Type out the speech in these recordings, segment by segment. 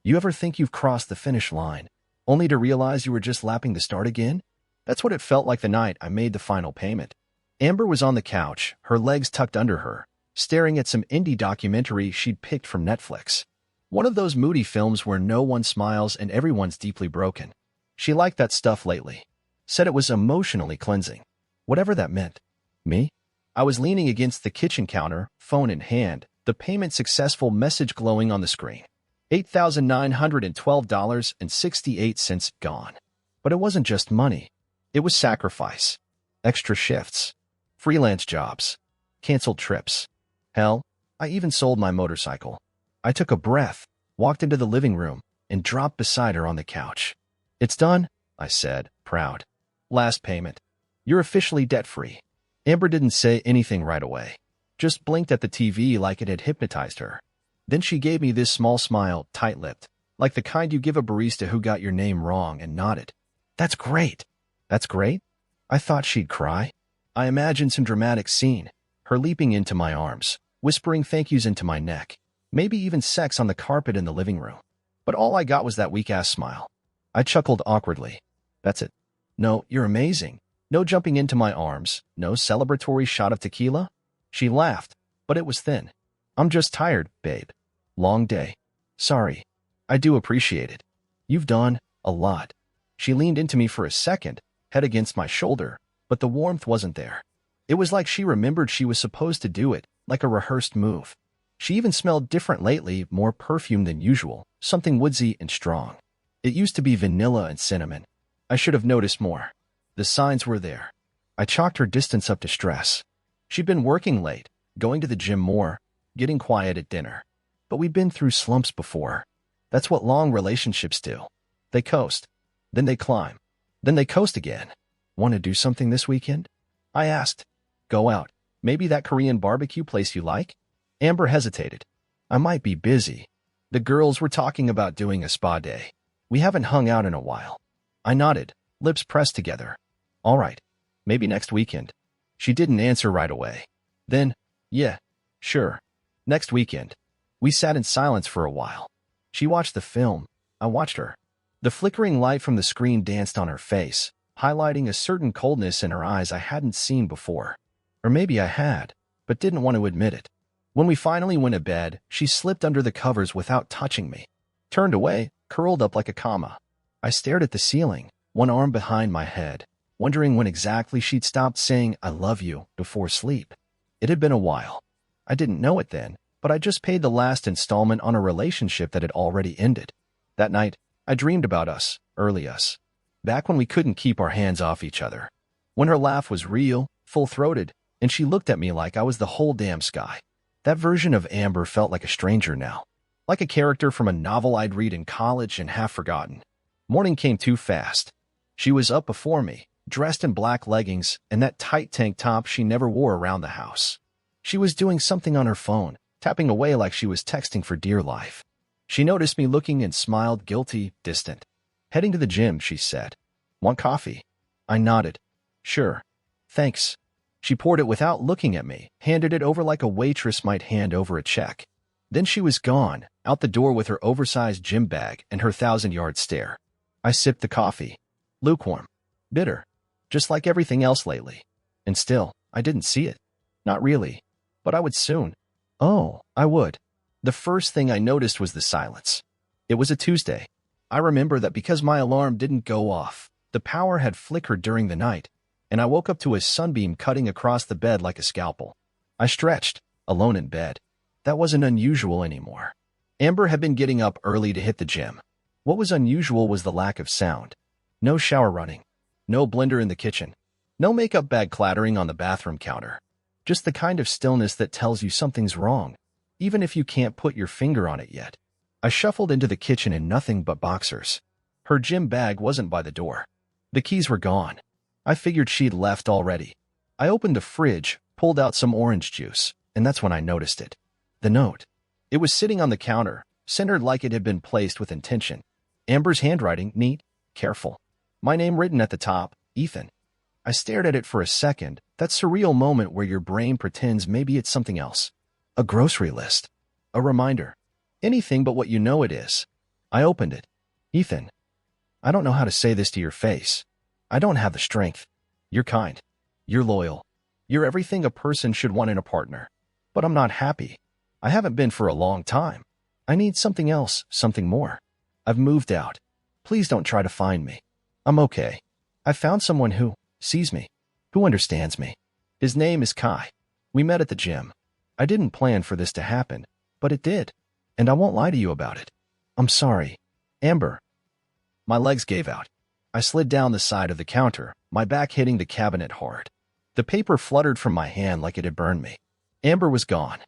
You ever think you've crossed the finish line, only to realize you were just lapping the start again? That's what it felt like the night I made the final payment. Amber was on the couch, her legs tucked under her, staring at some indie documentary she'd picked from Netflix. One of those moody films where no one smiles and everyone's deeply broken. She liked that stuff lately. Said it was emotionally cleansing. Whatever that meant. Me? I was leaning against the kitchen counter, phone in hand, the payment successful message glowing on the screen. $8,912.68 gone. But it wasn't just money. It was sacrifice. Extra shifts. Freelance jobs. Canceled trips. Hell, I even sold my motorcycle. I took a breath, walked into the living room, and dropped beside her on the couch. "It's done," I said, proud. "Last payment. You're officially debt-free." Amber didn't say anything right away. Just blinked at the TV like it had hypnotized her. Then she gave me this small smile, tight-lipped, like the kind you give a barista who got your name wrong, and nodded. "That's great." "That's great?" I thought she'd cry. I imagined some dramatic scene, her leaping into my arms, whispering thank yous into my neck, maybe even sex on the carpet in the living room. But all I got was that weak-ass smile. I chuckled awkwardly. "That's it. No, you're amazing. No jumping into my arms, no celebratory shot of tequila?" She laughed, but it was thin. "I'm just tired, babe. Long day. Sorry. I do appreciate it. You've done a lot." She leaned into me for a second, head against my shoulder, but the warmth wasn't there. It was like she remembered she was supposed to do it, like a rehearsed move. She even smelled different lately, more perfume than usual, something woodsy and strong. It used to be vanilla and cinnamon. I should have noticed more. The signs were there. I chalked her distance up to stress. She'd been working late, going to the gym more, getting quiet at dinner. But we'd been through slumps before. That's what long relationships do. They coast. Then they climb. Then they coast again. "Want to do something this weekend?" I asked. "Go out. Maybe that Korean barbecue place you like?" Amber hesitated. "I might be busy. The girls were talking about doing a spa day. We haven't hung out in a while." I nodded, lips pressed together. "All right. Maybe next weekend." She didn't answer right away. Then, "Yeah, sure. Next weekend." We sat in silence for a while. She watched the film. I watched her. The flickering light from the screen danced on her face, highlighting a certain coldness in her eyes I hadn't seen before. Or maybe I had, but didn't want to admit it. When we finally went to bed, she slipped under the covers without touching me. Turned away, curled up like a comma. I stared at the ceiling, one arm behind my head, wondering when exactly she'd stopped saying "I love you" before sleep. It had been a while. I didn't know it then, but I just paid the last installment on a relationship that had already ended. That night, I dreamed about us, early us. Back when we couldn't keep our hands off each other. When her laugh was real, full-throated, and she looked at me like I was the whole damn sky. That version of Amber felt like a stranger now. Like a character from a novel I'd read in college and half forgotten. Morning came too fast. She was up before me, dressed in black leggings and that tight tank top she never wore around the house. She was doing something on her phone, tapping away like she was texting for dear life. She noticed me looking and smiled, guilty, distant. "Heading to the gym," she said. "Want coffee?" I nodded. "Sure. Thanks." She poured it without looking at me, handed it over like a waitress might hand over a check. Then she was gone, out the door with her oversized gym bag and her 1,000-yard stare. I sipped the coffee. Lukewarm. Bitter. Just like everything else lately. And still, I didn't see it. Not really. But I would soon. Oh, I would. The first thing I noticed was the silence. It was a Tuesday. I remember that because my alarm didn't go off, the power had flickered during the night, and I woke up to a sunbeam cutting across the bed like a scalpel. I stretched, alone in bed. That wasn't unusual anymore. Amber had been getting up early to hit the gym. What was unusual was the lack of sound. No shower running. No blender in the kitchen. No makeup bag clattering on the bathroom counter. Just the kind of stillness that tells you something's wrong, even if you can't put your finger on it yet. I shuffled into the kitchen in nothing but boxers. Her gym bag wasn't by the door. The keys were gone. I figured she'd left already. I opened the fridge, pulled out some orange juice, and that's when I noticed it. The note. It was sitting on the counter, centered like it had been placed with intention. Amber's handwriting, neat, careful. My name written at the top, Ethan. I stared at it for a second, that surreal moment where your brain pretends maybe it's something else. A grocery list. A reminder. Anything but what you know it is. I opened it. Ethan, I don't know how to say this to your face. I don't have the strength. You're kind. You're loyal. You're everything a person should want in a partner. But I'm not happy. I haven't been for a long time. I need something else, something more. I've moved out. Please don't try to find me. I'm okay. I found someone who sees me, who understands me. His name is Kai. We met at the gym. I didn't plan for this to happen, but it did. And I won't lie to you about it. I'm sorry. Amber. My legs gave out. I slid down the side of the counter, my back hitting the cabinet hard. The paper fluttered from my hand like it had burned me. Amber was gone.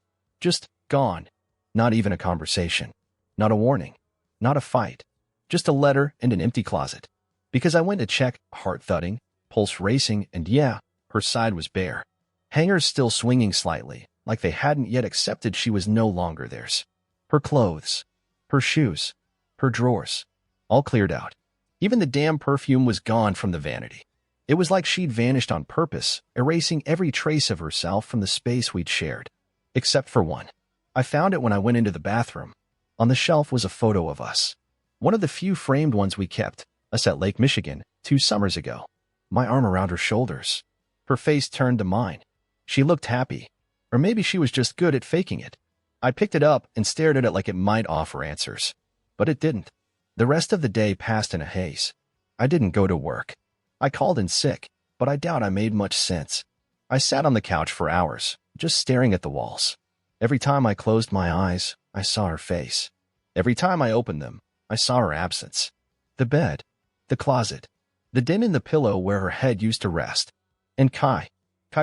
Just gone. Not even a conversation. Not a warning. Not a fight. Just a letter and an empty closet. Because I went to check, heart thudding, pulse racing, and yeah, her side was bare. Hangers still swinging slightly, like they hadn't yet accepted she was no longer theirs. Her clothes, her shoes, her drawers, all cleared out. Even the damn perfume was gone from the vanity. It was like she'd vanished on purpose, erasing every trace of herself from the space we'd shared. Except for one. I found it when I went into the bathroom. On the shelf was a photo of us. One of the few framed ones we kept, us at Lake Michigan, 2 summers ago. My arm around her shoulders. Her face turned to mine. She looked happy. Or maybe she was just good at faking it. I picked it up and stared at it like it might offer answers. But it didn't. The rest of the day passed in a haze. I didn't go to work. I called in sick, but I doubt I made much sense. I sat on the couch for hours, just staring at the walls. Every time I closed my eyes, I saw her face. Every time I opened them, I saw her absence. The bed, the closet, the dent in the pillow where her head used to rest. And Kai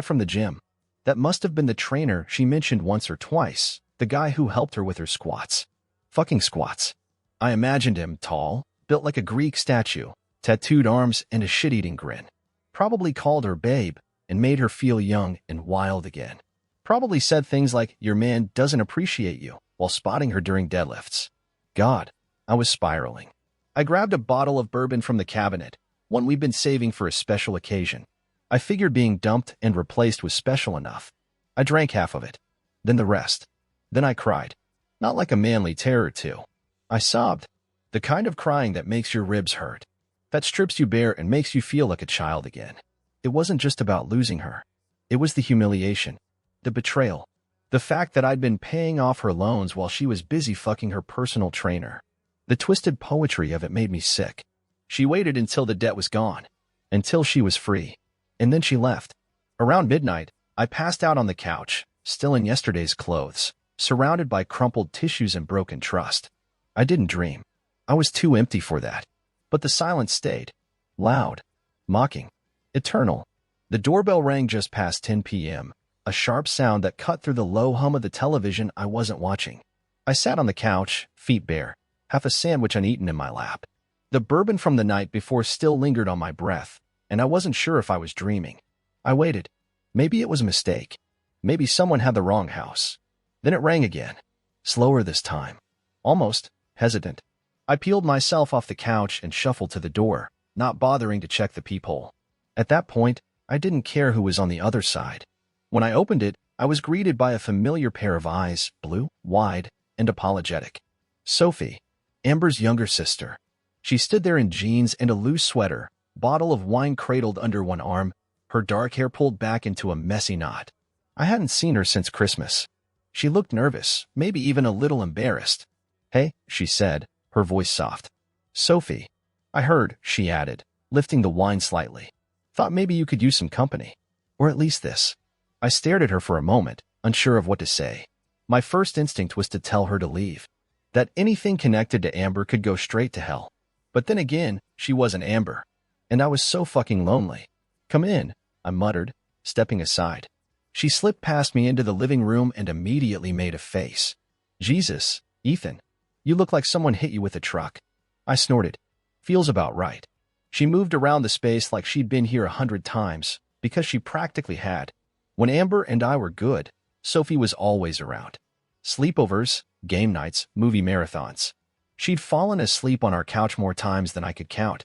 from the gym. That must have been the trainer she mentioned once or twice, the guy who helped her with her squats. Fucking squats. I imagined him tall, built like a Greek statue, tattooed arms and a shit-eating grin. Probably called her babe and made her feel young and wild again. Probably said things like, your man doesn't appreciate you, while spotting her during deadlifts. God, I was spiraling. I grabbed a bottle of bourbon from the cabinet, one we'd been saving for a special occasion. I figured being dumped and replaced was special enough. I drank half of it, then the rest. Then I cried. Not like a manly tear or two. I sobbed. The kind of crying that makes your ribs hurt. That strips you bare and makes you feel like a child again. It wasn't just about losing her. It was the humiliation. The betrayal. The fact that I'd been paying off her loans while she was busy fucking her personal trainer. The twisted poetry of it made me sick. She waited until the debt was gone. Until she was free. And then she left. Around midnight, I passed out on the couch, still in yesterday's clothes, surrounded by crumpled tissues and broken trust. I didn't dream. I was too empty for that. But the silence stayed. Loud. Mocking. Eternal. The doorbell rang just past 10 p.m., a sharp sound that cut through the low hum of the television I wasn't watching. I sat on the couch, feet bare, half a sandwich uneaten in my lap. The bourbon from the night before still lingered on my breath, and I wasn't sure if I was dreaming. I waited. Maybe it was a mistake. Maybe someone had the wrong house. Then it rang again. Slower this time. Almost hesitant. I peeled myself off the couch and shuffled to the door, not bothering to check the peephole. At that point, I didn't care who was on the other side. When I opened it, I was greeted by a familiar pair of eyes, blue, wide, and apologetic. Sophie, Amber's younger sister. She stood there in jeans and a loose sweater, bottle of wine cradled under one arm, her dark hair pulled back into a messy knot. I hadn't seen her since Christmas. She looked nervous, maybe even a little embarrassed. Hey, she said, her voice soft. Sophie. I heard, she added, lifting the wine slightly. Thought maybe you could use some company. Or at least this. I stared at her for a moment, unsure of what to say. My first instinct was to tell her to leave. That anything connected to Amber could go straight to hell. But then again, she wasn't Amber. And I was so fucking lonely. Come in, I muttered, stepping aside. She slipped past me into the living room and immediately made a face. Jesus, Ethan. You look like someone hit you with a truck. I snorted. Feels about right. She moved around the space like she'd been here 100 times, because she practically had. When Amber and I were good, Sophie was always around. Sleepovers, game nights, movie marathons. She'd fallen asleep on our couch more times than I could count.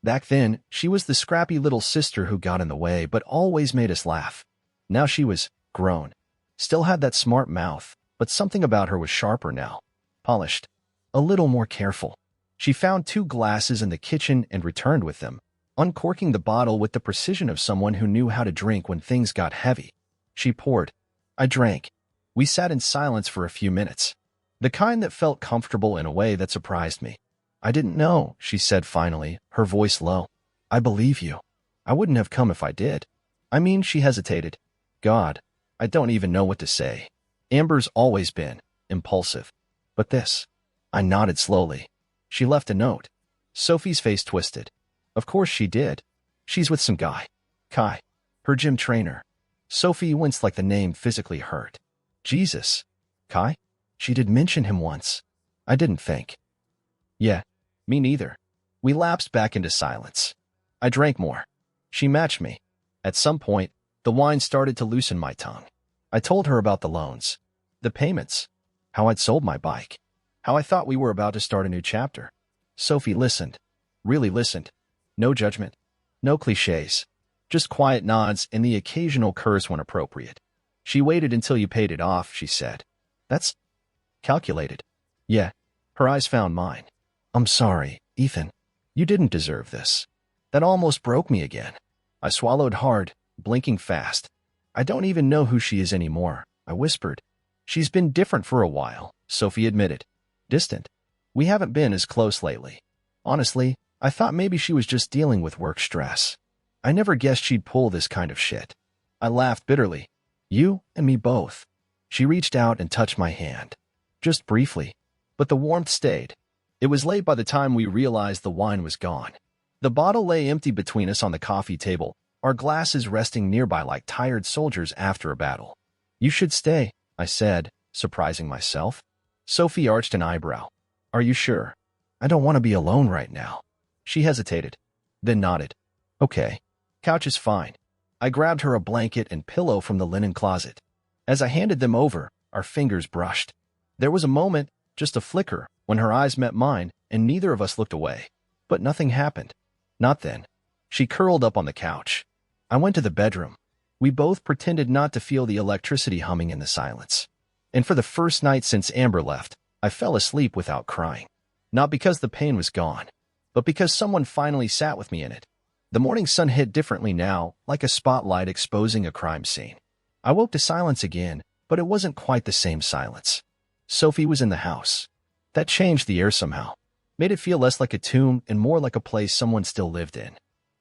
Back then, she was the scrappy little sister who got in the way but always made us laugh. Now she was grown. Still had that smart mouth, but something about her was sharper now. Polished. A little more careful. She found 2 glasses in the kitchen and returned with them, uncorking the bottle with the precision of someone who knew how to drink when things got heavy. She poured. I drank. We sat in silence for a few minutes, the kind that felt comfortable in a way that surprised me. I didn't know, she said finally, her voice low. I believe you. I wouldn't have come if I did. I mean, she hesitated. God, I don't even know what to say. Amber's always been impulsive. But this. I nodded slowly. She left a note. Sophie's face twisted. Of course she did. She's with some guy. Kai. Her gym trainer. Sophie winced like the name physically hurt. Jesus. Kai? She did mention him once. I didn't think. Yeah, me neither. We lapsed back into silence. I drank more. She matched me. At some point, the wine started to loosen my tongue. I told her about the loans, the payments, how I'd sold my bike, how I thought we were about to start a new chapter. Sophie listened, really listened. No judgment, no cliches, just quiet nods and the occasional curse when appropriate. She waited until you paid it off, she said. That's calculated. Yeah, her eyes found mine. I'm sorry, Ethan. You didn't deserve this. That almost broke me again. I swallowed hard, blinking fast. I don't even know who she is anymore, I whispered. She's been different for a while, Sophie admitted. Distant. We haven't been as close lately. Honestly, I thought maybe she was just dealing with work stress. I never guessed she'd pull this kind of shit. I laughed bitterly. You and me both. She reached out and touched my hand. Just briefly. But the warmth stayed. It was late by the time we realized the wine was gone. The bottle lay empty between us on the coffee table, our glasses resting nearby like tired soldiers after a battle. You should stay, I said, surprising myself. Sophie arched an eyebrow. Are you sure? I don't want to be alone right now. She hesitated, then nodded. Okay. Couch is fine. I grabbed her a blanket and pillow from the linen closet. As I handed them over, our fingers brushed. There was a moment, just a flicker, when her eyes met mine and neither of us looked away. But nothing happened. Not then. She curled up on the couch. I went to the bedroom. We both pretended not to feel the electricity humming in the silence. And for the first night since Amber left, I fell asleep without crying. Not because the pain was gone, but because someone finally sat with me in it. The morning sun hit differently now, like a spotlight exposing a crime scene. I woke to silence again, but it wasn't quite the same silence. Sophie was in the house. That changed the air somehow, made it feel less like a tomb and more like a place someone still lived in.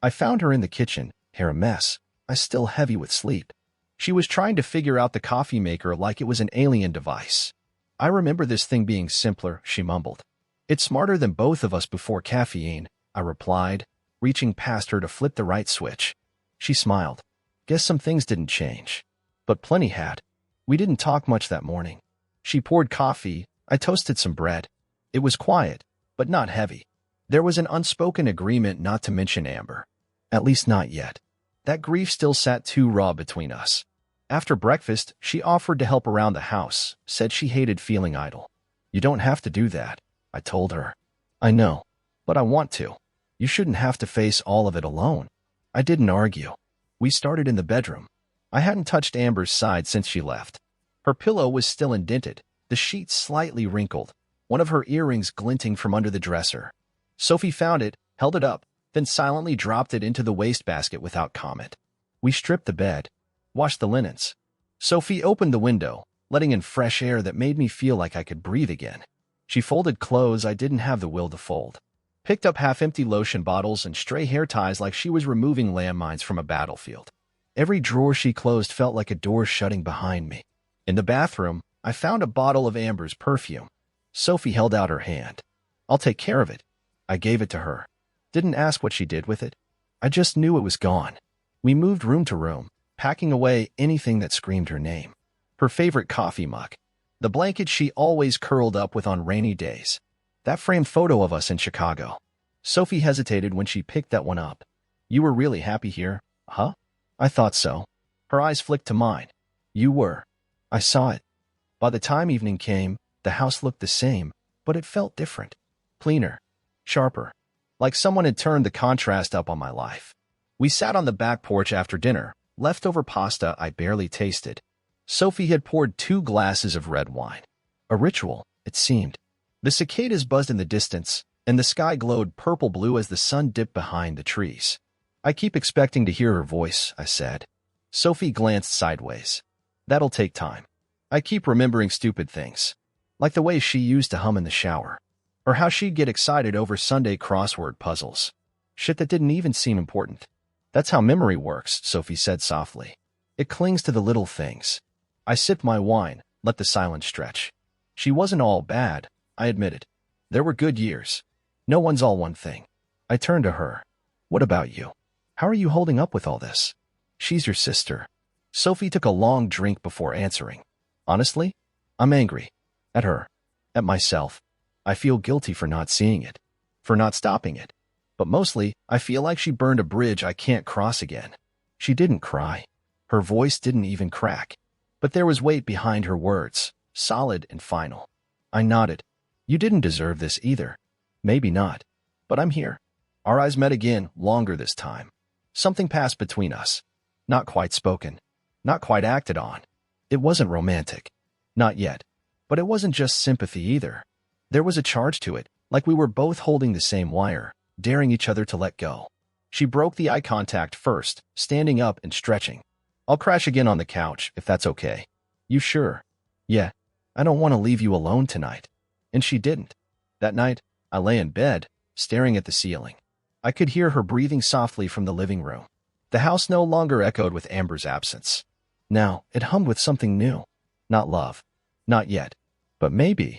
I found her in the kitchen, hair a mess, eyes still heavy with sleep. She was trying to figure out the coffee maker like it was an alien device. I remember this thing being simpler, she mumbled. It's smarter than both of us before caffeine, I replied, reaching past her to flip the right switch. She smiled. Guess some things didn't change. But plenty had. We didn't talk much that morning. She poured coffee. I toasted some bread. It was quiet, but not heavy. There was an unspoken agreement not to mention Amber. At least not yet. That grief still sat too raw between us. After breakfast, she offered to help around the house, said she hated feeling idle. You don't have to do that, I told her. I know, but I want to. You shouldn't have to face all of it alone. I didn't argue. We started in the bedroom. I hadn't touched Amber's side since she left. Her pillow was still indented, the sheets slightly wrinkled, one of her earrings glinting from under the dresser. Sophie found it, held it up, then silently dropped it into the wastebasket without comment. We stripped the bed, washed the linens. Sophie opened the window, letting in fresh air that made me feel like I could breathe again. She folded clothes I didn't have the will to fold, picked up half-empty lotion bottles and stray hair ties like she was removing landmines from a battlefield. Every drawer she closed felt like a door shutting behind me. In the bathroom, I found a bottle of Amber's perfume. Sophie held out her hand. I'll take care of it. I gave it to her. Didn't ask what she did with it. I just knew it was gone. We moved room to room, packing away anything that screamed her name. Her favorite coffee mug. The blanket she always curled up with on rainy days. That framed photo of us in Chicago. Sophie hesitated when she picked that one up. You were really happy here, huh? I thought so. Her eyes flicked to mine. You were. I saw it. By the time evening came, the house looked the same, but it felt different. Cleaner. Sharper. Like someone had turned the contrast up on my life. We sat on the back porch after dinner, leftover pasta I barely tasted. Sophie had poured 2 glasses of red wine. A ritual, it seemed. The cicadas buzzed in the distance, and the sky glowed purple blue as the sun dipped behind the trees. I keep expecting to hear her voice, I said. Sophie glanced sideways. That'll take time. I keep remembering stupid things, like the way she used to hum in the shower, or how she'd get excited over Sunday crossword puzzles. Shit that didn't even seem important. That's how memory works, Sophie said softly. It clings to the little things. I sipped my wine, let the silence stretch. She wasn't all bad, I admitted. There were good years. No one's all one thing. I turned to her. What about you? How are you holding up with all this? She's your sister. Sophie took a long drink before answering. Honestly, I'm angry. At her. At myself. I feel guilty for not seeing it. For not stopping it. But mostly, I feel like she burned a bridge I can't cross again. She didn't cry. Her voice didn't even crack. But there was weight behind her words, solid and final. I nodded. You didn't deserve this either. Maybe not. But I'm here. Our eyes met again, longer this time. Something passed between us. Not quite spoken. Not quite acted on. It wasn't romantic. Not yet. But it wasn't just sympathy either. There was a charge to it, like we were both holding the same wire, daring each other to let go. She broke the eye contact first, standing up and stretching. I'll crash again on the couch, if that's okay. You sure? Yeah. I don't want to leave you alone tonight. And she didn't. That night, I lay in bed, staring at the ceiling. I could hear her breathing softly from the living room. The house no longer echoed with Amber's absence. Now, it hummed with something new. Not love. Not yet. But maybe.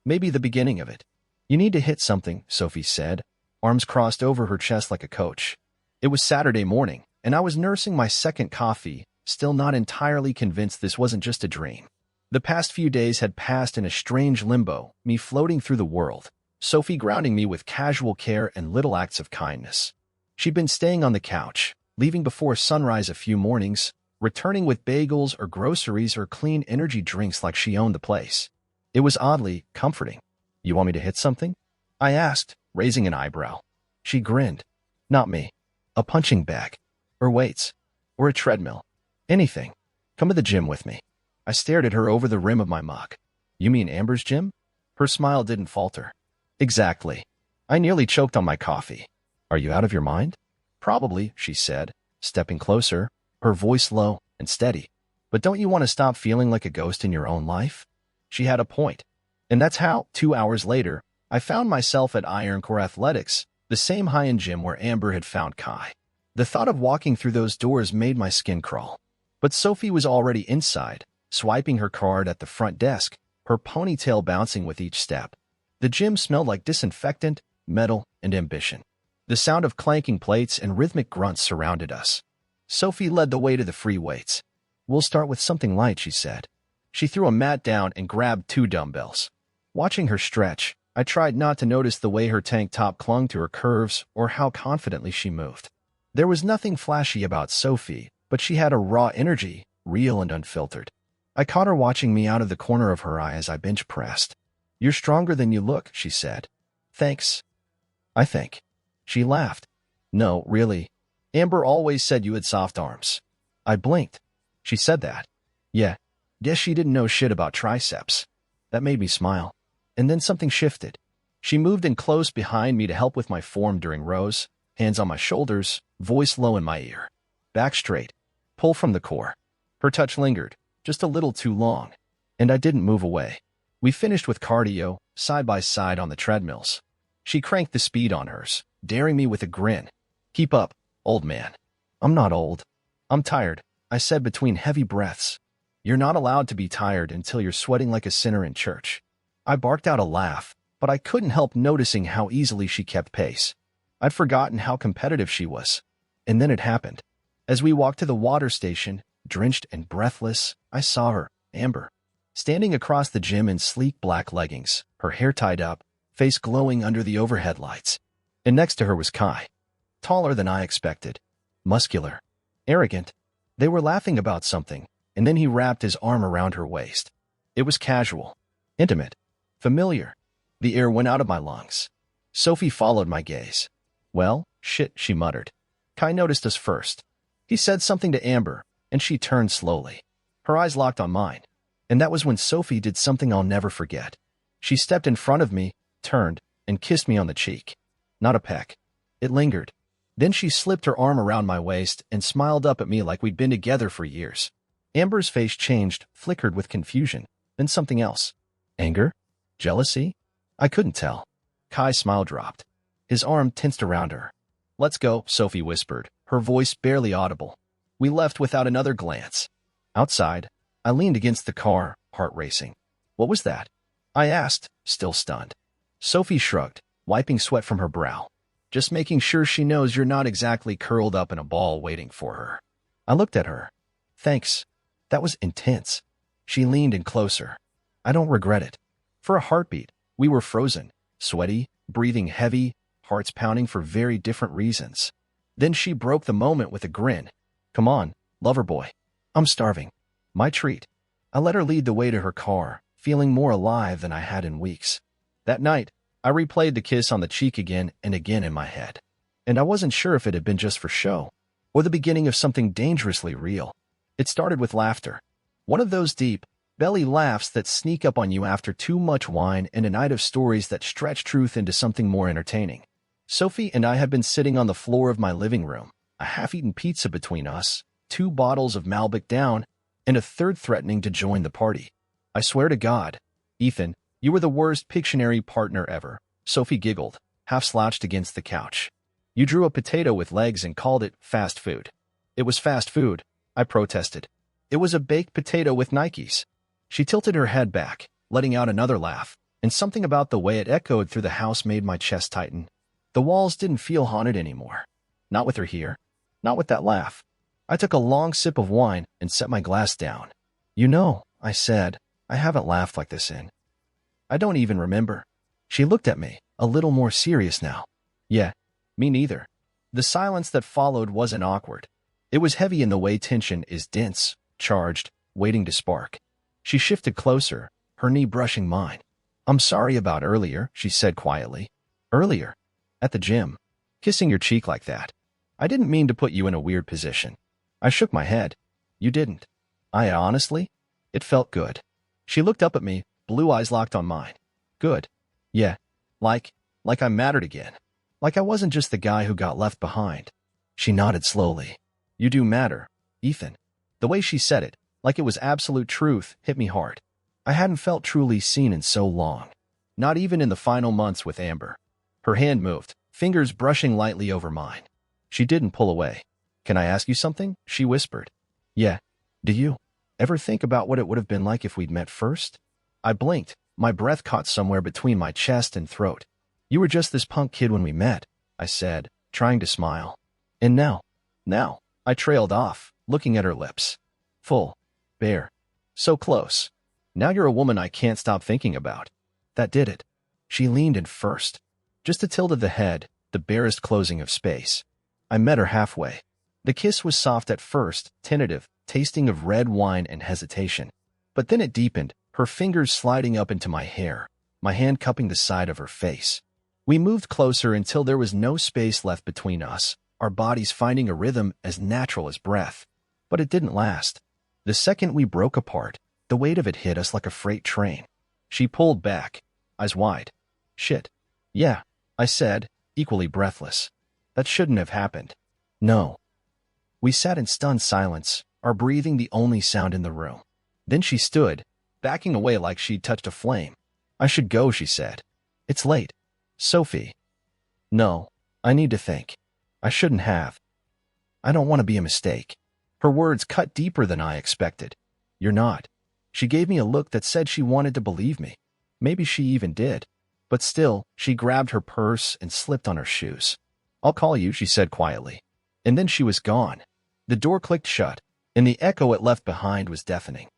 Maybe the beginning of it. You need to hit something, Sophie said, arms crossed over her chest like a coach. It was Saturday morning, and I was nursing my second coffee, still not entirely convinced this wasn't just a dream. The past few days had passed in a strange limbo, me floating through the world, Sophie grounding me with casual care and little acts of kindness. She'd been staying on the couch, leaving before sunrise a few mornings, returning with bagels or groceries or clean energy drinks like she owned the place. It was oddly comforting. You want me to hit something? I asked, raising an eyebrow. She grinned. Not me. A punching bag. Or weights. Or a treadmill. Anything. Come to the gym with me. I stared at her over the rim of my mug. You mean Amber's gym? Her smile didn't falter. Exactly. I nearly choked on my coffee. Are you out of your mind? Probably, she said, stepping closer, her voice low and steady. But don't you want to stop feeling like a ghost in your own life? She had a point. And that's how, 2 hours later, I found myself at Iron Core Athletics, the same high-end gym where Amber had found Kai. The thought of walking through those doors made my skin crawl. But Sophie was already inside, swiping her card at the front desk, her ponytail bouncing with each step. The gym smelled like disinfectant, metal, and ambition. The sound of clanking plates and rhythmic grunts surrounded us. Sophie led the way to the free weights. We'll start with something light, she said. She threw a mat down and grabbed 2 dumbbells. Watching her stretch, I tried not to notice the way her tank top clung to her curves or how confidently she moved. There was nothing flashy about Sophie, but she had a raw energy, real and unfiltered. I caught her watching me out of the corner of her eye as I bench pressed. You're stronger than you look, she said. Thanks. I think. She laughed. No, really. Amber always said you had soft arms. I blinked. She said that. Yeah. Guess she didn't know shit about triceps. That made me smile. And then something shifted. She moved in close behind me to help with my form during rows, hands on my shoulders, voice low in my ear. Back straight. Pull from the core. Her touch lingered, just a little too long. And I didn't move away. We finished with cardio, side by side on the treadmills. She cranked the speed on hers, daring me with a grin. Keep up, old man. I'm not old. I'm tired, I said between heavy breaths. You're not allowed to be tired until you're sweating like a sinner in church. I barked out a laugh, but I couldn't help noticing how easily she kept pace. I'd forgotten how competitive she was. And then it happened. As we walked to the water station, drenched and breathless, I saw her, Amber, standing across the gym in sleek black leggings, her hair tied up, face glowing under the overhead lights. And next to her was Kai. Taller than I expected. Muscular. Arrogant. They were laughing about something, and then he wrapped his arm around her waist. It was casual. Intimate. Familiar. The air went out of my lungs. Sophie followed my gaze. Well, shit, she muttered. Kai noticed us first. He said something to Amber, and she turned slowly. Her eyes locked on mine. And that was when Sophie did something I'll never forget. She stepped in front of me, turned, and kissed me on the cheek. Not a peck. It lingered. Then she slipped her arm around my waist and smiled up at me like we'd been together for years. Amber's face changed, flickered with confusion, then something else. Anger? Jealousy? I couldn't tell. Kai's smile dropped. His arm tensed around her. "Let's go," Sophie whispered, her voice barely audible. We left without another glance. Outside, I leaned against the car, heart racing. "What was that?" I asked, still stunned. Sophie shrugged, wiping sweat from her brow. "Just making sure she knows you're not exactly curled up in a ball waiting for her." I looked at her. "Thanks. That was intense." She leaned in closer. "I don't regret it." For a heartbeat, we were frozen, sweaty, breathing heavy, hearts pounding for very different reasons. Then she broke the moment with a grin. "Come on, lover boy. I'm starving. My treat." I let her lead the way to her car, feeling more alive than I had in weeks. That night, I replayed the kiss on the cheek again and again in my head. And I wasn't sure if it had been just for show, or the beginning of something dangerously real. It started with laughter. One of those deep, belly laughs that sneak up on you after too much wine and a night of stories that stretch truth into something more entertaining. Sophie and I had been sitting on the floor of my living room, a half-eaten pizza between us, 2 bottles of Malbec down, and a third threatening to join the party. "I swear to God, Ethan, you were the worst Pictionary partner ever," Sophie giggled, half-slouched against the couch. "You drew a potato with legs and called it fast food." "It was fast food," I protested. "It was a baked potato with Nikes." She tilted her head back, letting out another laugh, and something about the way it echoed through the house made my chest tighten. The walls didn't feel haunted anymore. Not with her here. Not with that laugh. I took a long sip of wine and set my glass down. "You know," I said, "I haven't laughed like this in. I don't even remember." She looked at me, a little more serious now. "Yeah, me neither." The silence that followed wasn't awkward. It was heavy in the way tension is dense, charged, waiting to spark. She shifted closer, her knee brushing mine. "I'm sorry about earlier," she said quietly. "Earlier? At the gym? Kissing your cheek like that. I didn't mean to put you in a weird position." I shook my head. "You didn't." I honestly? It felt good. She looked up at me, blue eyes locked on mine. "Good. Yeah. Like I mattered again. Like I wasn't just the guy who got left behind." She nodded slowly. "You do matter, Ethan." The way she said it, like it was absolute truth, hit me hard. I hadn't felt truly seen in so long. Not even in the final months with Amber. Her hand moved, fingers brushing lightly over mine. She didn't pull away. "Can I ask you something?" she whispered. "Yeah. Do you ever think about what it would have been like if we'd met first?" I blinked, my breath caught somewhere between my chest and throat. "You were just this punk kid when we met," I said, trying to smile. "And now," I trailed off, looking at her lips. Full. Bare. So close. "Now you're a woman I can't stop thinking about." That did it. She leaned in first. Just a tilt of the head, the barest closing of space. I met her halfway. The kiss was soft at first, tentative, tasting of red wine and hesitation. But then it deepened, her fingers sliding up into my hair, my hand cupping the side of her face. We moved closer until there was no space left between us, our bodies finding a rhythm as natural as breath. But it didn't last. The second we broke apart, the weight of it hit us like a freight train. She pulled back, eyes wide. "Shit. Yeah," I said, equally breathless. "That shouldn't have happened." "No." We sat in stunned silence, our breathing the only sound in the room. Then she stood, backing away like she'd touched a flame. "I should go," she said. "It's late." "Sophie." "No, I need to think. I shouldn't have. I don't want to be a mistake." Her words cut deeper than I expected. "You're not." She gave me a look that said she wanted to believe me. Maybe she even did. But still, she grabbed her purse and slipped on her shoes. "I'll call you," she said quietly. And then she was gone. The door clicked shut, and the echo it left behind was deafening.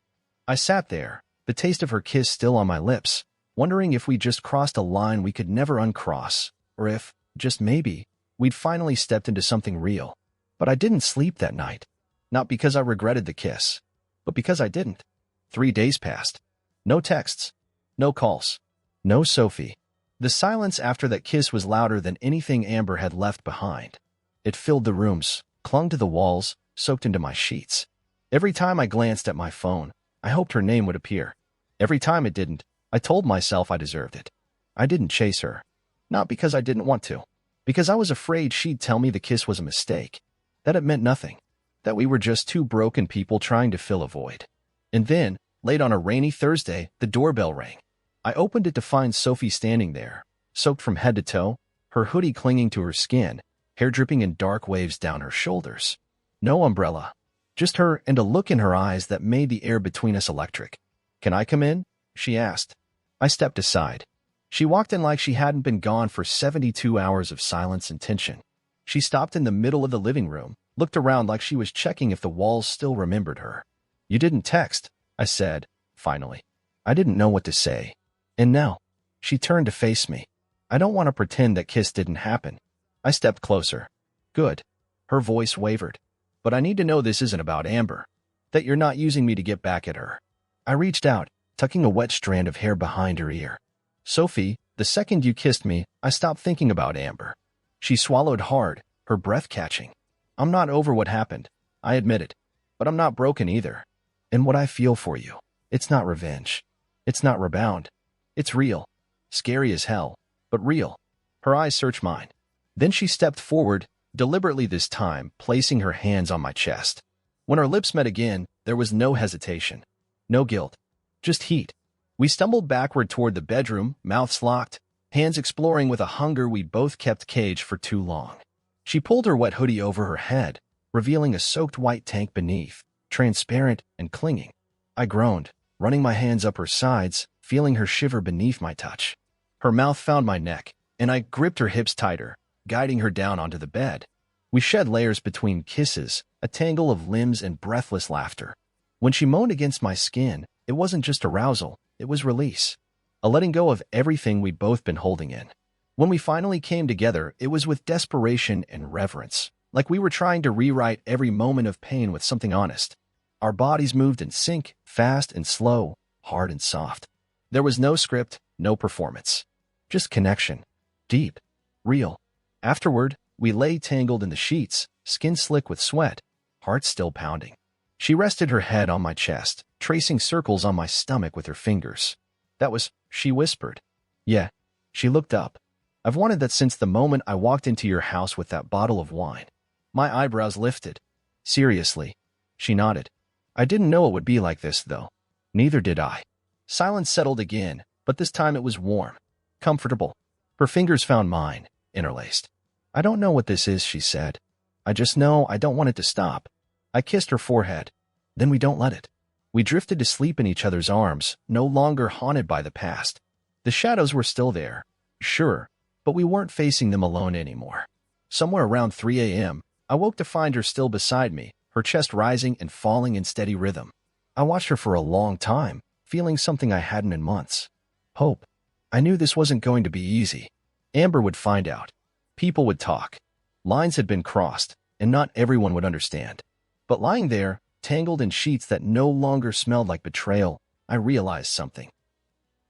I sat there, the taste of her kiss still on my lips, wondering if we just crossed a line we could never uncross, or if, just maybe, we'd finally stepped into something real. But I didn't sleep that night. Not because I regretted the kiss, but because I didn't. 3 days passed. No texts. No calls. No Sophie. The silence after that kiss was louder than anything Amber had left behind. It filled the rooms, clung to the walls, soaked into my sheets. Every time I glanced at my phone, I hoped her name would appear. Every time it didn't, I told myself I deserved it. I didn't chase her. Not because I didn't want to. Because I was afraid she'd tell me the kiss was a mistake. That it meant nothing. That we were just two broken people trying to fill a void. And then, late on a rainy Thursday, the doorbell rang. I opened it to find Sophie standing there, soaked from head to toe, her hoodie clinging to her skin, hair dripping in dark waves down her shoulders. No umbrella. Just her and a look in her eyes that made the air between us electric. "Can I come in?" she asked. I stepped aside. She walked in like she hadn't been gone for 72 hours of silence and tension. She stopped in the middle of the living room, looked around like she was checking if the walls still remembered her. "You didn't text," I said, finally. I didn't know what to say. And now, she turned to face me. "I don't want to pretend that kiss didn't happen." I stepped closer. "Good." Her voice wavered. "But I need to know this isn't about Amber. That you're not using me to get back at her." I reached out, tucking a wet strand of hair behind her ear. "Sophie, the second you kissed me, I stopped thinking about Amber." She swallowed hard, her breath catching. "I'm not over what happened," I admitted. "But I'm not broken either. And what I feel for you, it's not revenge. It's not rebound. It's real. Scary as hell, but real." Her eyes searched mine. Then she stepped forward, deliberately this time, placing her hands on my chest. When our lips met again, there was no hesitation. No guilt. Just heat. We stumbled backward toward the bedroom, mouths locked, hands exploring with a hunger we'd both kept caged for too long. She pulled her wet hoodie over her head, revealing a soaked white tank beneath, transparent and clinging. I groaned, running my hands up her sides, feeling her shiver beneath my touch. Her mouth found my neck, and I gripped her hips tighter, guiding her down onto the bed. We shed layers between kisses, a tangle of limbs and breathless laughter. When she moaned against my skin, it wasn't just arousal, it was release. A letting go of everything we'd both been holding in. When we finally came together, it was with desperation and reverence, like we were trying to rewrite every moment of pain with something honest. Our bodies moved in sync, fast and slow, hard and soft. There was no script, no performance. Just connection. Deep. Real. Afterward, we lay tangled in the sheets, skin slick with sweat, hearts still pounding. She rested her head on my chest, tracing circles on my stomach with her fingers. "That was," she whispered. "Yeah." She looked up. "I've wanted that since the moment I walked into your house with that bottle of wine." My eyebrows lifted. "Seriously?" She nodded. "I didn't know it would be like this, though." Neither did I. Silence settled again, but this time it was warm. Comfortable. Her fingers found mine, interlaced. "I don't know what this is," she said. "I just know I don't want it to stop." I kissed her forehead. "Then we don't let it." We drifted to sleep in each other's arms, no longer haunted by the past. The shadows were still there, sure, but we weren't facing them alone anymore. Somewhere around 3 a.m., I woke to find her still beside me, her chest rising and falling in steady rhythm. I watched her for a long time, feeling something I hadn't in months. Hope. I knew this wasn't going to be easy. Amber would find out. People would talk. Lines had been crossed, and not everyone would understand. But lying there, tangled in sheets that no longer smelled like betrayal, I realized something.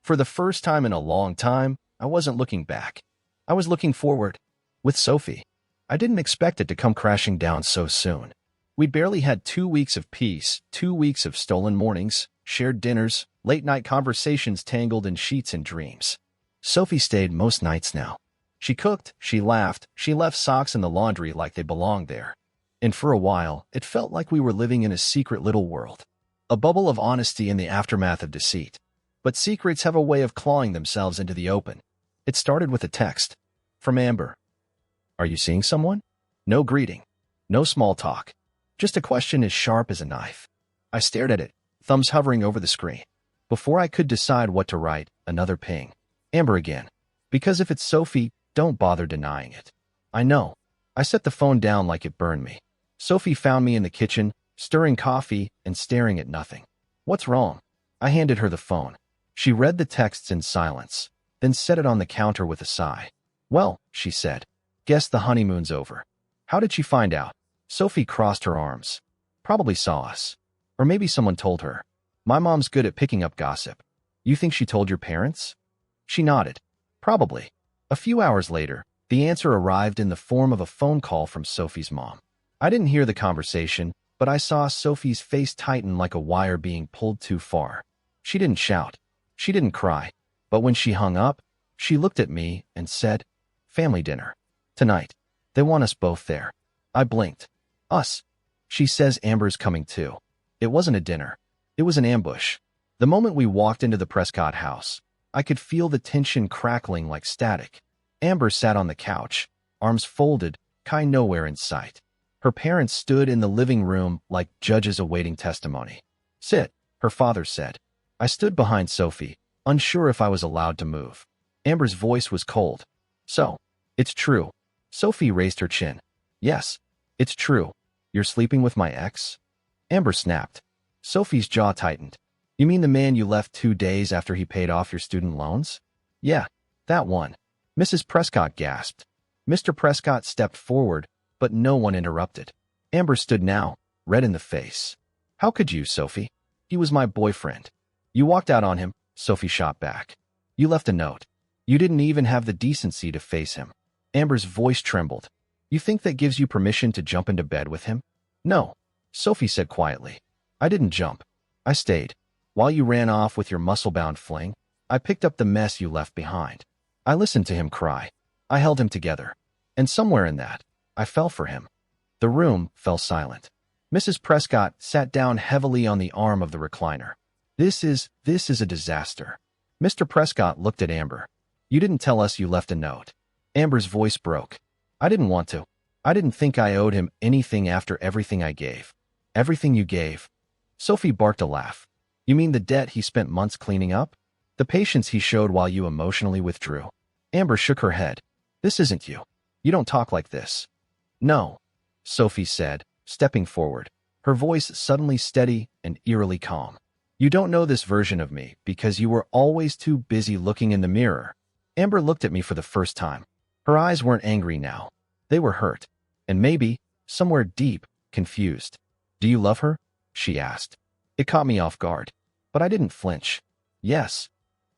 For the first time in a long time, I wasn't looking back. I was looking forward. With Sophie. I didn't expect it to come crashing down so soon. We'd barely had 2 weeks of peace, 2 weeks of stolen mornings, shared dinners, late-night conversations tangled in sheets and dreams. Sophie stayed most nights now. She cooked, she laughed, she left socks in the laundry like they belonged there. And for a while, it felt like we were living in a secret little world. A bubble of honesty in the aftermath of deceit. But secrets have a way of clawing themselves into the open. It started with a text. From Amber. "Are you seeing someone?" No greeting. No small talk. Just a question as sharp as a knife. I stared at it, thumbs hovering over the screen. Before I could decide what to write, another ping. Amber again. Because if it's Sophie, don't bother denying it. I know. I set the phone down like it burned me. Sophie found me in the kitchen, stirring coffee and staring at nothing. "What's wrong?" I handed her the phone. She read the texts in silence, then set it on the counter with a sigh. "Well," she said. "Guess the honeymoon's over." How did she find out? Sophie crossed her arms. Probably saw us. Or maybe someone told her. My mom's good at picking up gossip. "You think she told your parents?" She nodded. "Probably." A few hours later, the answer arrived in the form of a phone call from Sophie's mom. I didn't hear the conversation, but I saw Sophie's face tighten like a wire being pulled too far. She didn't shout. She didn't cry. But when she hung up, She looked at me and said, "Family dinner. Tonight. They want us both there." I blinked. "Us?" She says Amber's coming too. It wasn't a dinner. It was an ambush. The moment we walked into the Prescott house, I could feel the tension crackling like static. Amber sat on the couch, arms folded, Kai nowhere in sight. Her parents stood in the living room like judges awaiting testimony. "Sit," her father said. I stood behind Sophie, unsure if I was allowed to move. Amber's voice was cold. "So, it's true." Sophie raised her chin. "Yes, it's true. You're sleeping with my ex?" Amber snapped. Sophie's jaw tightened. "You mean the man you left 2 days after he paid off your student loans?" "Yeah, that one." Mrs. Prescott gasped. Mr. Prescott stepped forward, but no one interrupted. Amber stood now, red in the face. "How could you, Sophie? He was my boyfriend." "You walked out on him," Sophie shot back. "You left a note. You didn't even have the decency to face him." Amber's voice trembled. "You think that gives you permission to jump into bed with him?" "No," Sophie said quietly. "I didn't jump. I stayed. While you ran off with your muscle-bound fling, I picked up the mess you left behind. I listened to him cry. I held him together. And somewhere in that, I fell for him." The room fell silent. Mrs. Prescott sat down heavily on the arm of the recliner. This is a disaster." Mr. Prescott looked at Amber. "You didn't tell us you left a note." Amber's voice broke. "I didn't want to. I didn't think I owed him anything after everything I gave." "Everything you gave?" Sophie barked a laugh. "You mean the debt he spent months cleaning up? The patience he showed while you emotionally withdrew?" Amber shook her head. "This isn't you. You don't talk like this." "No," Sophie said, stepping forward, her voice suddenly steady and eerily calm. "You don't know this version of me because you were always too busy looking in the mirror." Amber looked at me for the first time. Her eyes weren't angry now. They were hurt, and maybe, somewhere deep, confused. "Do you love her?" she asked. It caught me off guard, but I didn't flinch. "Yes."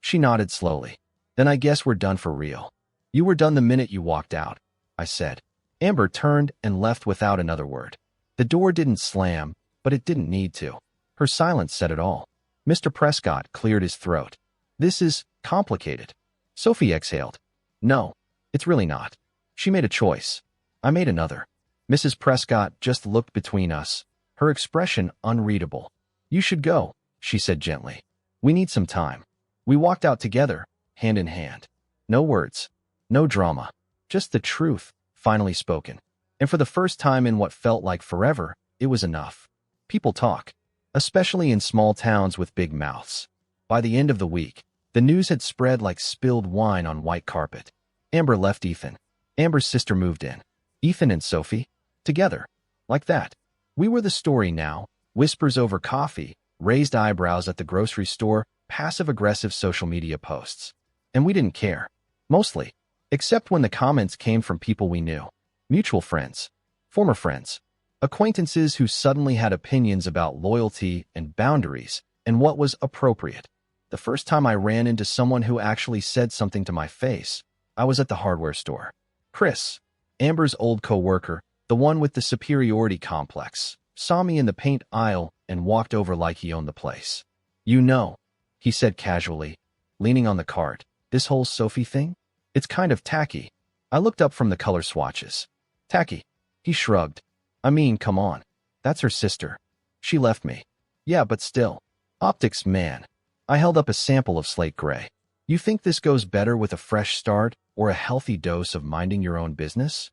She nodded slowly. "Then I guess we're done for real." "You were done the minute you walked out," I said. Amber turned and left without another word. The door didn't slam, but it didn't need to. Her silence said it all. Mr. Prescott cleared his throat. "This is complicated." Sophie exhaled. "No, it's really not. She made a choice. I made another." Mrs. Prescott just looked between us, her expression unreadable. "You should go," she said gently. "We need some time." We walked out together, hand in hand. No words, no drama, just the truth, finally spoken. And for the first time in what felt like forever, it was enough. People talk, especially in small towns with big mouths. By the end of the week, the news had spread like spilled wine on white carpet. Amber left Ethan. Amber's sister moved in. Ethan and Sophie, together. Like that. We were the story now. Whispers over coffee, raised eyebrows at the grocery store, passive-aggressive social media posts. And we didn't care. Mostly. Except when the comments came from people we knew. Mutual friends. Former friends. Acquaintances who suddenly had opinions about loyalty and boundaries and what was appropriate. The first time I ran into someone who actually said something to my face, I was at the hardware store. Chris, Amber's old co-worker, the one with the superiority complex, saw me in the paint aisle and walked over like he owned the place. "You know," he said casually, leaning on the cart, "this whole Sophie thing? It's kind of tacky." I looked up from the color swatches. "Tacky?" He shrugged. "I mean, come on. That's her sister. She left me." "Yeah, but still." "Optics, man." I held up a sample of slate gray. "You think this goes better with a fresh start or a healthy dose of minding your own business?"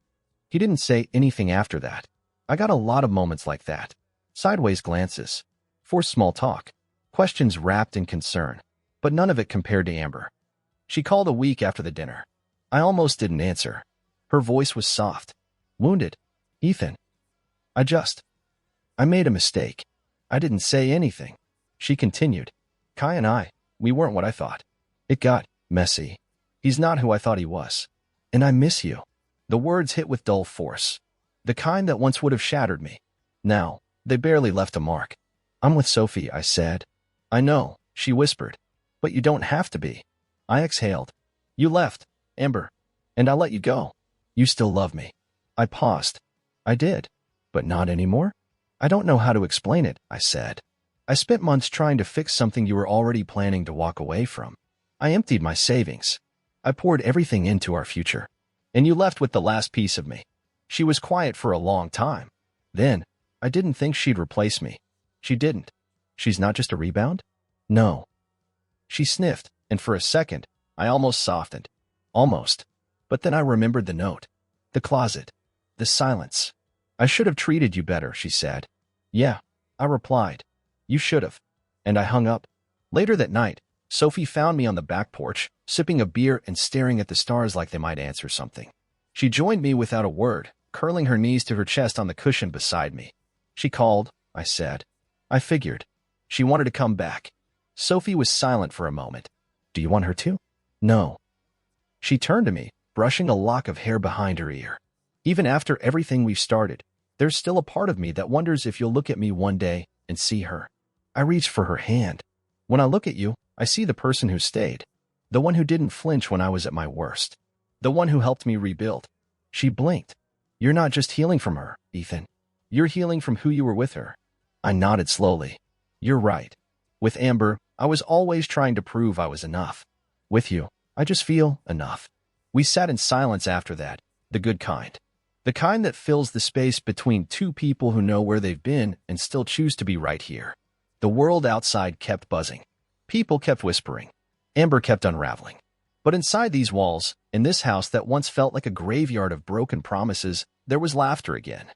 He didn't say anything after that. I got a lot of moments like that. Sideways glances. Forced small talk. Questions wrapped in concern. But none of it compared to Amber. She called a week after the dinner. I almost didn't answer. Her voice was soft. "Wounded. Ethan. I made a mistake. I didn't say anything." She continued. "Kai and we weren't what I thought. It got messy. He's not who I thought he was. And I miss you." The words hit with dull force. The kind that once would have shattered me. Now, they barely left a mark. "I'm with Sophie," I said. "I know," she whispered. "But you don't have to be." I exhaled. "You left, Amber. And I let you go. You still love me." I paused. "I did. But not anymore?" "I don't know how to explain it," I said. "I spent months trying to fix something you were already planning to walk away from. I emptied my savings. I poured everything into our future. And you left with the last piece of me. She was quiet for a long time. Then, I didn't think she'd replace me. She didn't. She's not just a rebound? No. She sniffed, and for a second, I almost softened. Almost. But then I remembered the note. The closet. The silence. I should have treated you better, she said. Yeah, I replied. You should have. And I hung up. Later that night, Sophie found me on the back porch, sipping a beer and staring at the stars like they might answer something. She joined me without a word, curling her knees to her chest on the cushion beside me. She called, I said. I figured. She wanted to come back. Sophie was silent for a moment. Do you want her to? No. She turned to me, brushing a lock of hair behind her ear. Even after everything we've started, there's still a part of me that wonders if you'll look at me one day and see her. I reached for her hand. When I look at you, I see the person who stayed. The one who didn't flinch when I was at my worst. The one who helped me rebuild. She blinked. You're not just healing from her, Ethan. You're healing from who you were with her. I nodded slowly. You're right. With Amber, I was always trying to prove I was enough. With you, I just feel enough. We sat in silence after that, the good kind. The kind that fills the space between two people who know where they've been and still choose to be right here. The world outside kept buzzing. People kept whispering. Amber kept unraveling. But inside these walls, in this house that once felt like a graveyard of broken promises, there was laughter again.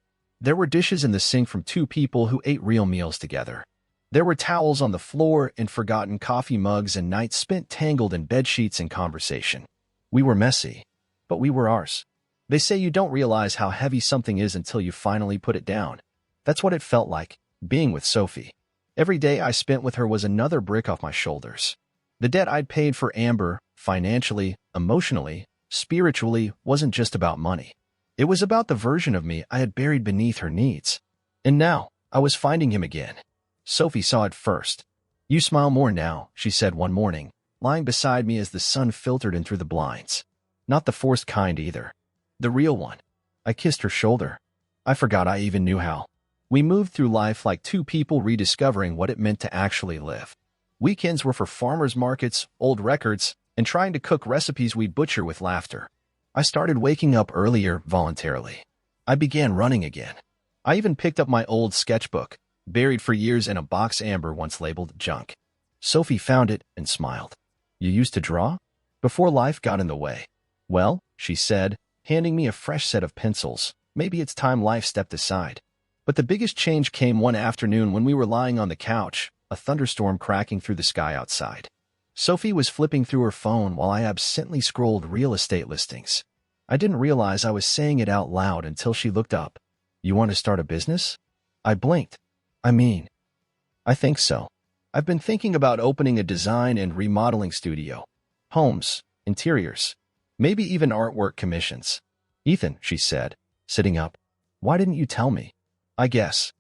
There were dishes in the sink from two people who ate real meals together. There were towels on the floor and forgotten coffee mugs and nights spent tangled in bedsheets and conversation. We were messy, but we were ours. They say you don't realize how heavy something is until you finally put it down. That's what it felt like, being with Sophie. Every day I spent with her was another brick off my shoulders. The debt I'd paid for Amber, financially, emotionally, spiritually, wasn't just about money. It was about the version of me I had buried beneath her needs. And now, I was finding him again. Sophie saw it first. You smile more now, she said one morning, lying beside me as the sun filtered in through the blinds. Not the forced kind either. The real one. I kissed her shoulder. I forgot I even knew how. We moved through life like two people rediscovering what it meant to actually live. Weekends were for farmers markets, old records, and trying to cook recipes we'd butcher with laughter. I started waking up earlier voluntarily. I began running again. I even picked up my old sketchbook, buried for years in a box Amber once labeled junk. Sophie found it and smiled. You used to draw? Before life got in the way. Well, she said, handing me a fresh set of pencils. Maybe it's time life stepped aside. But the biggest change came one afternoon when we were lying on the couch, a thunderstorm cracking through the sky outside. Sophie was flipping through her phone while I absently scrolled real estate listings. I didn't realize I was saying it out loud until she looked up. You want to start a business? I blinked. I think so. I've been thinking about opening a design and remodeling studio. Homes, interiors, maybe even artwork commissions. Ethan, she said, sitting up. Why didn't you tell me? I guess.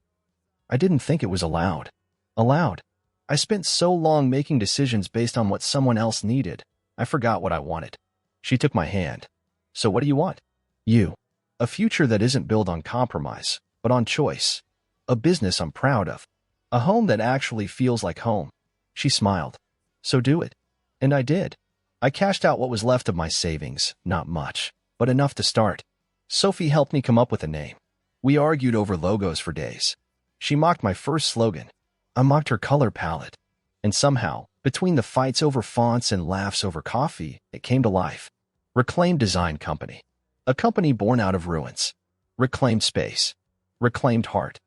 I didn't think it was allowed. Allowed. I spent so long making decisions based on what someone else needed. I forgot what I wanted. She took my hand. So what do you want? You. A future that isn't built on compromise, but on choice. A business I'm proud of. A home that actually feels like home. She smiled. So do it. And I did. I cashed out what was left of my savings, not much, but enough to start. Sophie helped me come up with a name. We argued over logos for days. She mocked my first slogan. I mocked her color palette. And somehow, between the fights over fonts and laughs over coffee, it came to life. Reclaimed Design Company. A company born out of ruins. Reclaimed space. Reclaimed heart.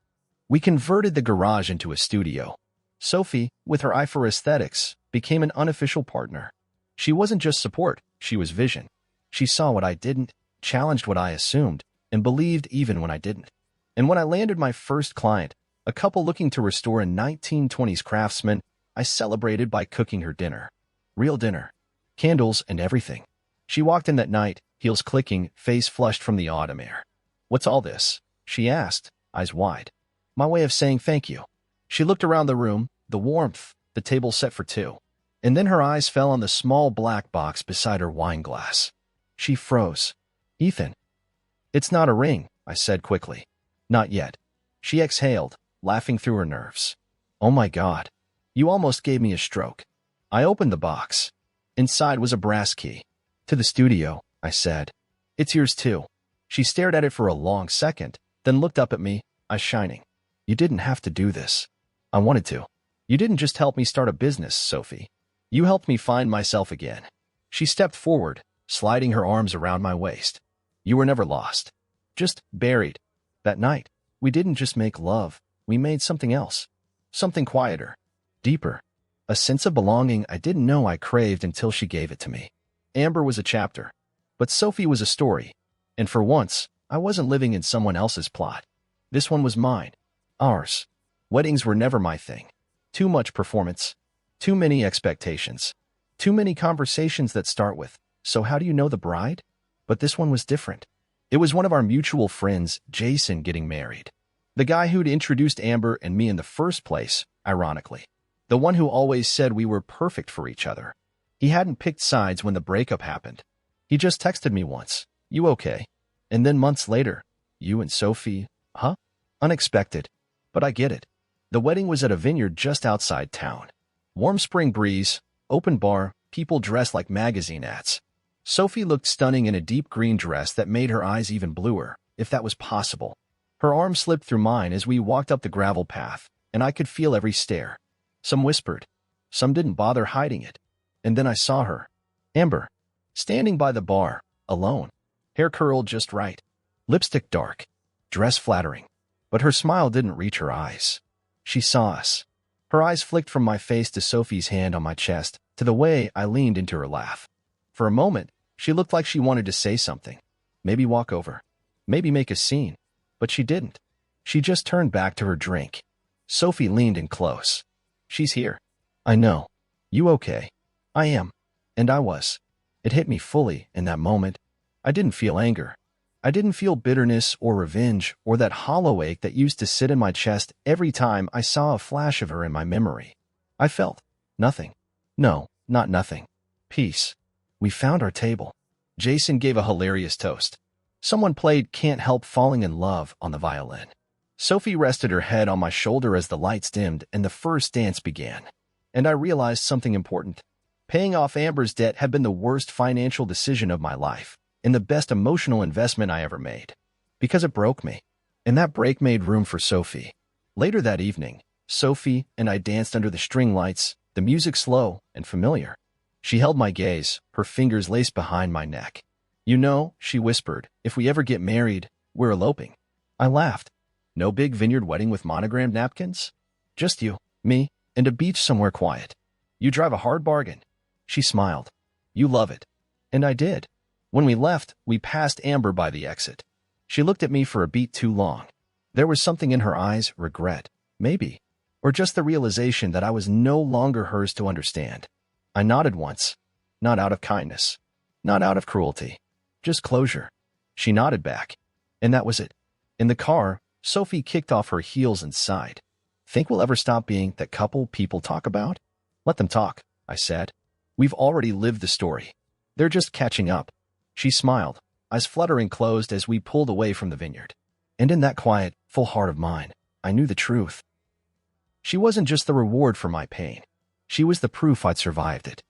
We converted the garage into a studio. Sophie, with her eye for aesthetics, became an unofficial partner. She wasn't just support, she was vision. She saw what I didn't, challenged what I assumed, and believed even when I didn't. And when I landed my first client, a couple looking to restore a 1920s craftsman, I celebrated by cooking her dinner. Real dinner. Candles and everything. She walked in that night, heels clicking, face flushed from the autumn air. What's all this? She asked, eyes wide. My way of saying thank you. She looked around the room, the warmth, the table set for two. And then her eyes fell on the small black box beside her wine glass. She froze. Ethan. It's not a ring, I said quickly. Not yet. She exhaled, laughing through her nerves. Oh my God. You almost gave me a stroke. I opened the box. Inside was a brass key. To the studio, I said. It's yours too. She stared at it for a long second, then looked up at me, eyes shining. You didn't have to do this. I wanted to. You didn't just help me start a business, Sophie. You helped me find myself again. She stepped forward, sliding her arms around my waist. You were never lost. Just buried. That night, we didn't just make love. We made something else. Something quieter. Deeper. A sense of belonging I didn't know I craved until she gave it to me. Amber was a chapter, but Sophie was a story. And for once, I wasn't living in someone else's plot. This one was mine. Ours. Weddings were never my thing. Too much performance. Too many expectations. Too many conversations that start with, so how do you know the bride? But this one was different. It was one of our mutual friends, Jason, getting married. The guy who'd introduced Amber and me in the first place, ironically. The one who always said we were perfect for each other. He hadn't picked sides when the breakup happened. He just texted me once, "You okay?" And then months later, "You and Sophie, huh?" Unexpected. But I get it. The wedding was at a vineyard just outside town. Warm spring breeze, open bar, people dressed like magazine ads. Sophie looked stunning in a deep green dress that made her eyes even bluer, if that was possible. Her arm slipped through mine as we walked up the gravel path, and I could feel every stare. Some whispered. Some didn't bother hiding it. And then I saw her. Amber. Standing by the bar, alone. Hair curled just right. Lipstick dark. Dress flattering. But her smile didn't reach her eyes. She saw us. Her eyes flicked from my face to Sophie's hand on my chest, to the way I leaned into her laugh. For a moment, she looked like she wanted to say something. Maybe walk over. Maybe make a scene. But she didn't. She just turned back to her drink. Sophie leaned in close. She's here. I know. You okay? I am. And I was. It hit me fully in that moment. I didn't feel anger. I didn't feel bitterness or revenge or that hollow ache that used to sit in my chest every time I saw a flash of her in my memory. I felt nothing. No, not nothing. Peace. We found our table. Jason gave a hilarious toast. Someone played Can't Help Falling in Love on the violin. Sophie rested her head on my shoulder as the lights dimmed and the first dance began. And I realized something important. Paying off Amber's debt had been the worst financial decision of my life, and the best emotional investment I ever made. Because it broke me. And that break made room for Sophie. Later that evening, Sophie and I danced under the string lights, the music slow and familiar. She held my gaze, her fingers laced behind my neck. You know, she whispered, if we ever get married, we're eloping. I laughed. No big vineyard wedding with monogrammed napkins? Just you, me, and a beach somewhere quiet. You drive a hard bargain. She smiled. You love it. And I did. When we left, we passed Amber by the exit. She looked at me for a beat too long. There was something in her eyes, regret, maybe, or just the realization that I was no longer hers to understand. I nodded once, not out of kindness, not out of cruelty, just closure. She nodded back, and that was it. In the car, Sophie kicked off her heels and sighed. Think we'll ever stop being that couple people talk about? Let them talk, I said. We've already lived the story. They're just catching up. She smiled, eyes fluttering closed as we pulled away from the vineyard. And in that quiet, full heart of mine, I knew the truth. She wasn't just the reward for my pain. She was the proof I'd survived it.